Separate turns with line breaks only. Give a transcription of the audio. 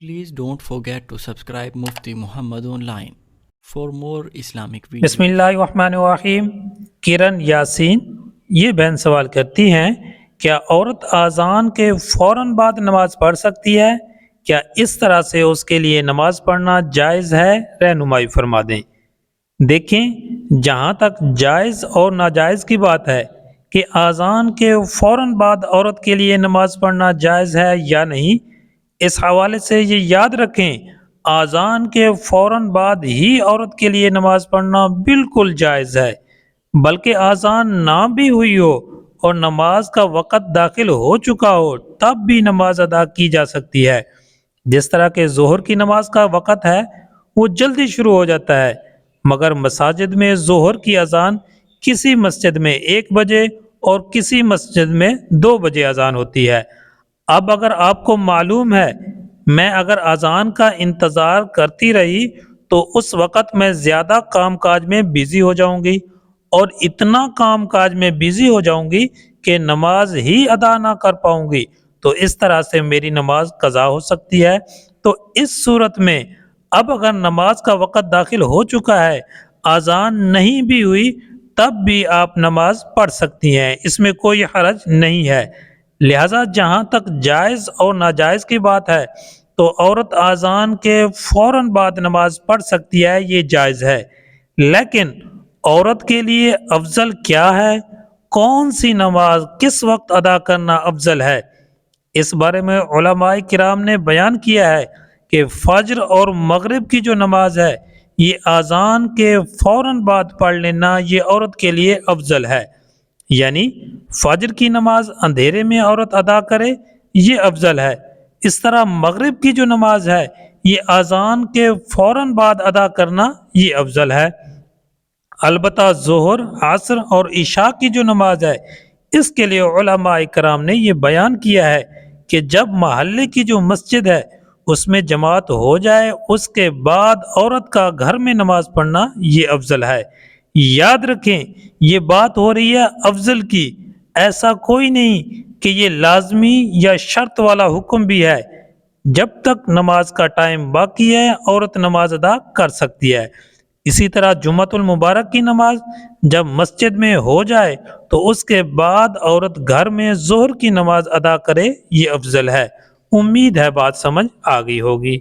Please don't forget to subscribe Mufti Muhammad Online for more Islamic
بسم
videos.
اللہ الرحمن الرحیم۔ کرن یاسین یہ بہن سوال کرتی ہیں، کیا عورت اذان کے فوراً بعد نماز پڑھ سکتی ہے؟ کیا اس طرح سے اس کے لیے نماز پڑھنا جائز ہے؟ رہنمائی فرما دیں۔ دیکھیں، جہاں تک جائز اور ناجائز کی بات ہے کہ اذان کے فوراً بعد عورت کے لیے نماز پڑھنا جائز ہے یا نہیں، اس حوالے سے یہ یاد رکھیں، اذان کے فوراً بعد ہی عورت کے لیے نماز پڑھنا بالکل جائز ہے، بلکہ اذان نہ بھی ہوئی ہو اور نماز کا وقت داخل ہو چکا ہو تب بھی نماز ادا کی جا سکتی ہے۔ جس طرح کہ ظہر کی نماز کا وقت ہے وہ جلدی شروع ہو جاتا ہے، مگر مساجد میں ظہر کی اذان کسی مسجد میں 1 بجے اور کسی مسجد میں 2 بجے اذان ہوتی ہے۔ اب اگر آپ کو معلوم ہے میں اگر اذان کا انتظار کرتی رہی تو اس وقت میں زیادہ کام کاج میں بیزی ہو جاؤں گی اور اتنا کام کاج میں بیزی ہو جاؤں گی کہ نماز ہی ادا نہ کر پاؤں گی، تو اس طرح سے میری نماز قضا ہو سکتی ہے۔ تو اس صورت میں اب اگر نماز کا وقت داخل ہو چکا ہے، اذان نہیں بھی ہوئی، تب بھی آپ نماز پڑھ سکتی ہیں، اس میں کوئی حرج نہیں ہے۔ لہذا جہاں تک جائز اور ناجائز کی بات ہے تو عورت اذان کے فوراً بعد نماز پڑھ سکتی ہے، یہ جائز ہے۔ لیکن عورت کے لیے افضل کیا ہے، کون سی نماز کس وقت ادا کرنا افضل ہے، اس بارے میں علماء کرام نے بیان کیا ہے کہ فجر اور مغرب کی جو نماز ہے یہ اذان کے فوراً بعد پڑھ لینا یہ عورت کے لیے افضل ہے، یعنی فجر کی نماز اندھیرے میں عورت ادا کرے یہ افضل ہے۔ اس طرح مغرب کی جو نماز ہے یہ اذان کے فوراً بعد ادا کرنا یہ افضل ہے۔ البتہ ظہر، عصر اور عشاء کی جو نماز ہے اس کے لیے علماء کرام نے یہ بیان کیا ہے کہ جب محلے کی جو مسجد ہے اس میں جماعت ہو جائے اس کے بعد عورت کا گھر میں نماز پڑھنا یہ افضل ہے۔ یاد رکھیں یہ بات ہو رہی ہے افضل کی، ایسا کوئی نہیں کہ یہ لازمی یا شرط والا حکم بھی ہے۔ جب تک نماز کا ٹائم باقی ہے عورت نماز ادا کر سکتی ہے۔ اسی طرح جمعۃ المبارک کی نماز جب مسجد میں ہو جائے تو اس کے بعد عورت گھر میں ظہر کی نماز ادا کرے یہ افضل ہے۔ امید ہے بات سمجھ آ گئی ہوگی۔